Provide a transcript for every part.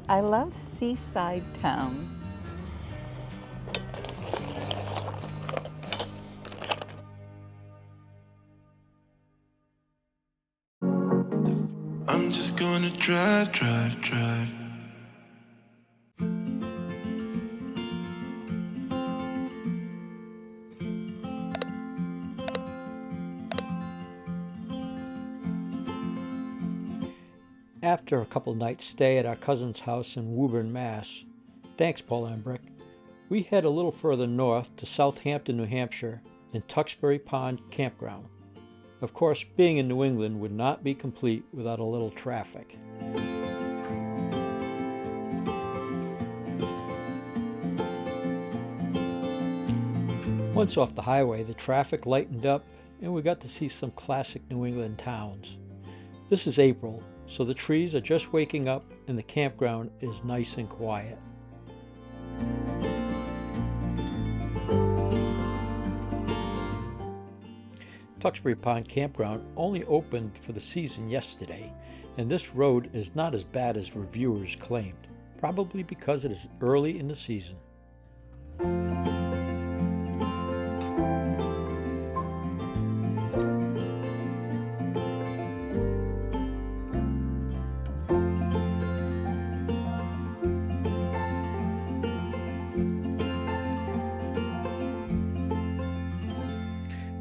I love seaside towns. I'm just gonna drive. After a couple nights stay at our cousin's house in Woburn, Mass. Thanks, Paul Embrick. We head a little further north to Southampton, New Hampshire, in Tuxbury Pond Campground. Of course, being in New England would not be complete without a little traffic. Once off the highway, the traffic lightened up and we got to see some classic New England towns. This is April, so the trees are just waking up and the campground is nice and quiet. Tuxbury Pond Campground only opened for the season yesterday, and this road is not as bad as reviewers claimed, probably because it is early in the season.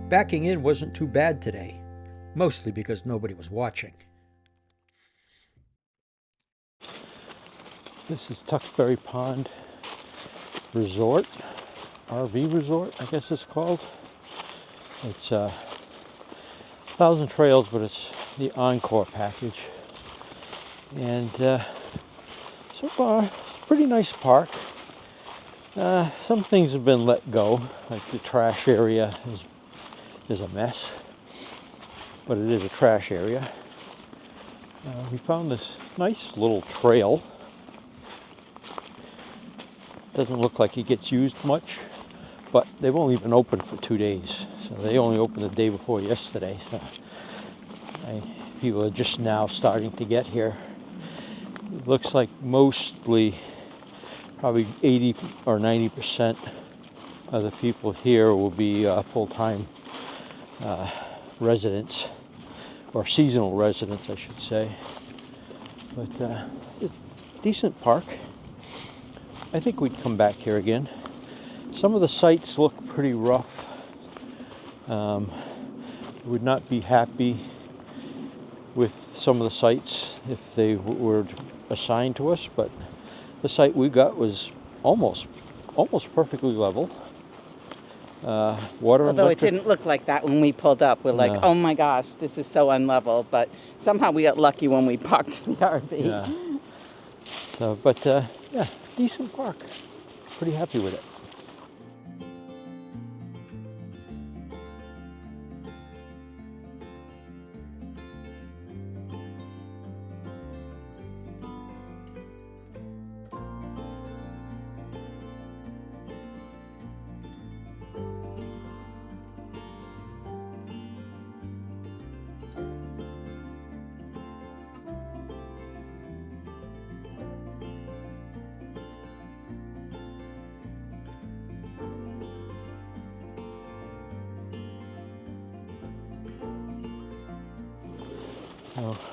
Backing in wasn't too bad today, mostly because nobody was watching. This is Tuxbury Pond Resort, RV Resort, I guess it's called. It's Thousand Trails, but it's the Encore package. And so far, it's a pretty nice park. Some things have been let go, like the trash area is a mess, but it is a trash area. We found this nice little trail. Doesn't look like it gets used much, but they've only been open for 2 days. So they only opened the day before yesterday. So people are just now starting to get here. It looks like mostly, probably 80 or 90% of the people here will be full-time residents, or seasonal residents, I should say. But it's a decent park. I think we'd come back here again. Some of the sites look pretty rough. Would not be happy with some of the sites if they were assigned to us, but the site we got was almost perfectly level. Water, although it didn't look like that when we pulled up. We're like, oh my gosh, this is so unlevel. But somehow we got lucky when we parked the RV. Yeah. So, but yeah, decent park. Pretty happy with it.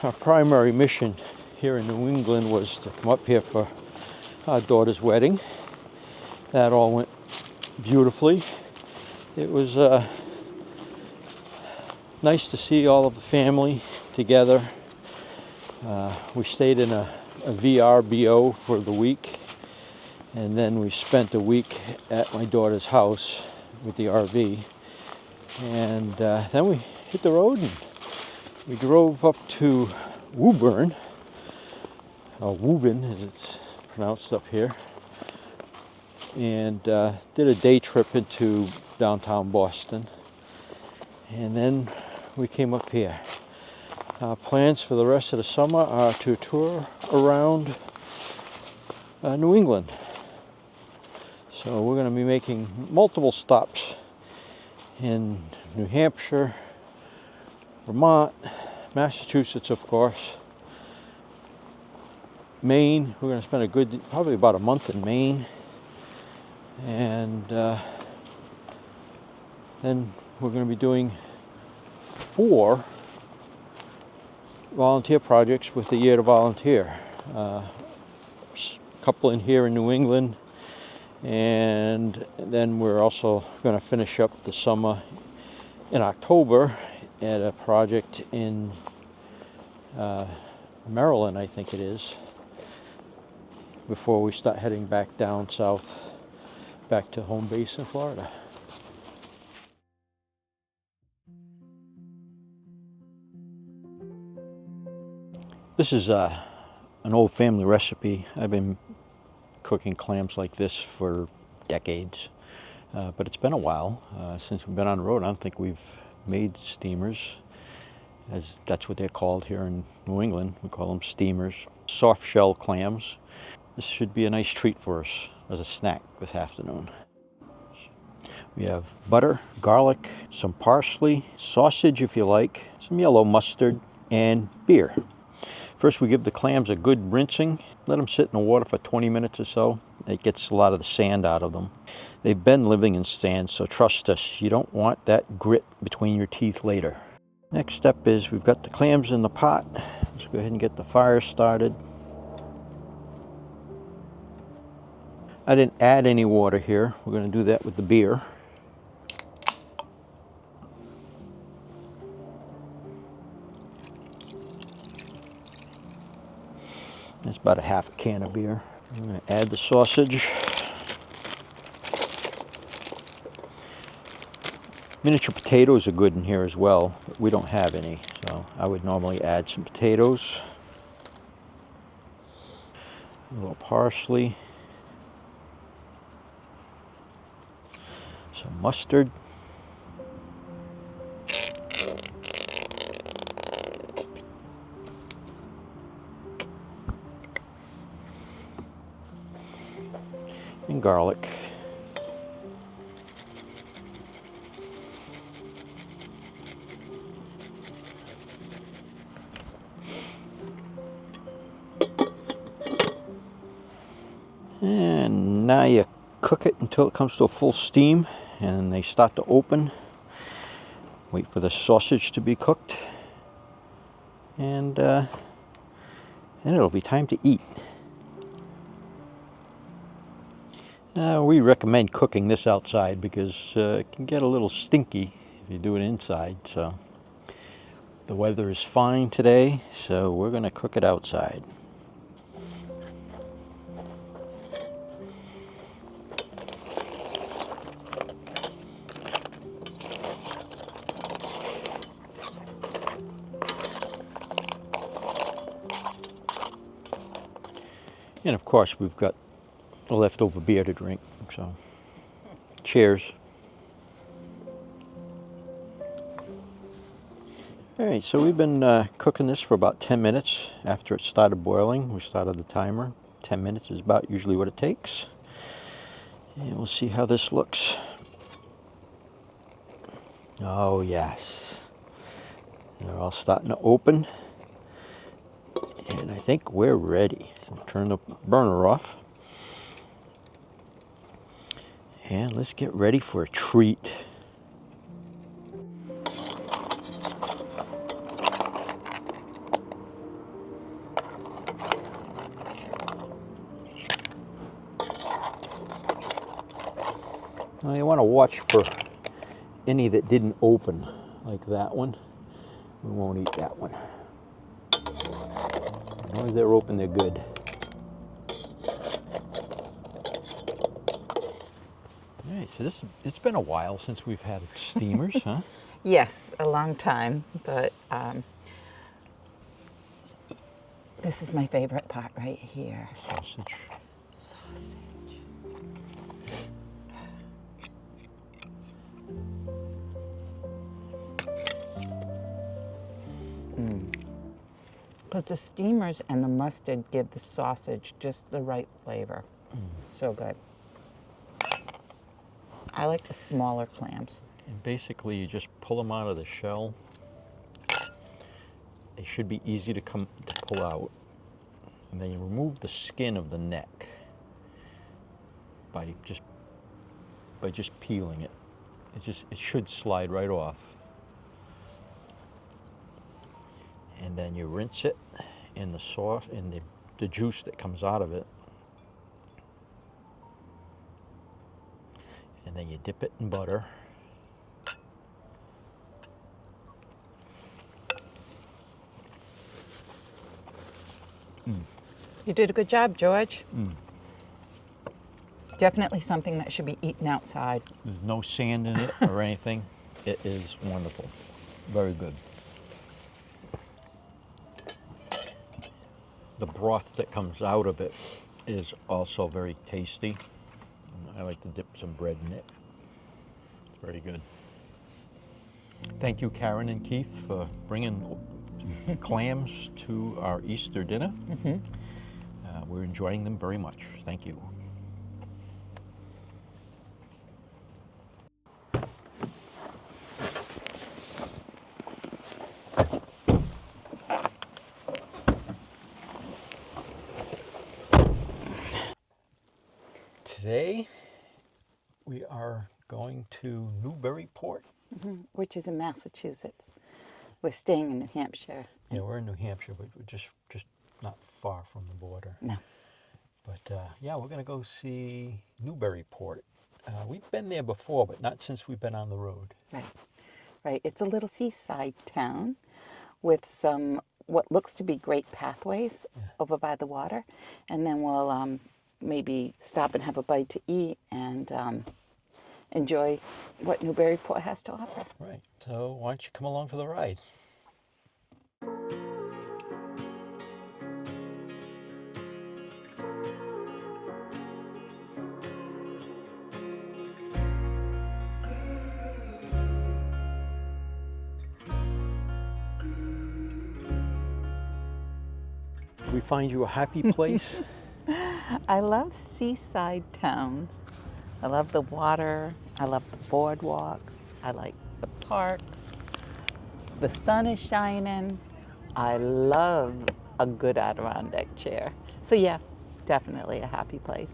Our primary mission here in New England was to come up here for our daughter's wedding. That all went beautifully. It was nice to see all of the family together. We stayed in a VRBO for the week, and then we spent a week at my daughter's house with the RV. And then we hit the road and we drove up to Woburn, or Woburn as it's pronounced up here, and did a day trip into downtown Boston. And then we came up here. Our plans for the rest of the summer are to tour around New England. So we're going to be making multiple stops in New Hampshire, Vermont, Massachusetts, of course, Maine. We're going to spend probably about a month in Maine. And then we're going to be doing 4 volunteer projects with the Year to Volunteer. A couple in here in New England, and then we're also going to finish up the summer in October at a project in Maryland, I think it is, before we start heading back down south, back to home base in Florida. This is an old family recipe. I've been cooking clams like this for decades, but it's been a while since we've been on the road. I don't think we've made steamers, as that's what they're called here in New England. We call them steamers. Soft shell clams. This should be a nice treat for us as a snack this afternoon. We have butter, garlic, some parsley, sausage if you like, some yellow mustard, and beer. First we give the clams a good rinsing. Let them sit in the water for 20 minutes or so. It gets a lot of the sand out of them. They've been living in sand, so trust us, you don't want that grit between your teeth later. Next step is we've got the clams in the pot. Let's go ahead and get the fire started. I didn't add any water here. We're going to do that with the beer. That's about a half a can of beer. I'm going to add the sausage. Miniature potatoes are good in here as well, but we don't have any, so I would normally add some potatoes. A little parsley. Some mustard. And garlic. And now you cook it until it comes to a full steam and they start to open. Wait for the sausage to be cooked, and then it'll be time to eat. We recommend cooking this outside because it can get a little stinky if you do it inside. So the weather is fine today, so we're going to cook it outside. And of course we've got the leftover beer to drink, so cheers. Alright, so we've been cooking this for about 10 minutes. After it started boiling, we started the timer. 10 minutes is about usually what it takes. And we'll see how this looks. Oh yes, they're all starting to open. And I think we're ready. So turn the burner off. And let's get ready for a treat. Now you want to watch for any that didn't open, like that one. We won't eat that one. As long as they're open, they're good. All right, so it's been a while since we've had steamers, huh? Yes, a long time, but this is my favorite part right here. Sausage. Sausage. Because the steamers and the mustard give the sausage just the right flavor. So good. I like the smaller clams. And basically you just pull them out of the shell. They should be easy to pull out. And then you remove the skin of the neck by just peeling it. It should slide right off. And then you rinse it in the sauce, in the juice that comes out of it. And then you dip it in butter. You did a good job, George. Mm. Definitely something that should be eaten outside. There's no sand in it or anything. It is wonderful. Very good. The broth that comes out of it is also very tasty. I like to dip some bread in it. It's very good. Thank you, Karen and Keith, for bringing clams to our Easter dinner. We're enjoying them very much. Thank you. Today we are going to Newburyport. Which is in Massachusetts. We're staying in New Hampshire. Yeah, we're in New Hampshire, but we're just not far from the border. No. But yeah, we're going to go see Newburyport. We've been there before, but not since we've been on the road. Right. Right. It's a little seaside town with some what looks to be great pathways over by the water. And then we'll maybe stop and have a bite to eat and enjoy what Newburyport has to offer. Right. So why don't you come along for the ride? Did we find you a happy place? I love seaside towns. I love the water. I love the boardwalks. I like the parks. The sun is shining. I love a good Adirondack chair. So yeah, definitely a happy place.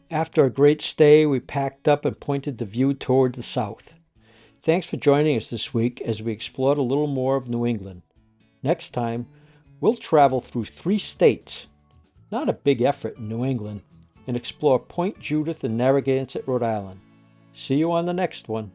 After a great stay, we packed up and pointed the view toward the south. Thanks for joining us this week as we explored a little more of New England. Next time, we'll travel through 3 states, not a big effort in New England, and explore Point Judith and Narragansett, Rhode Island. See you on the next one.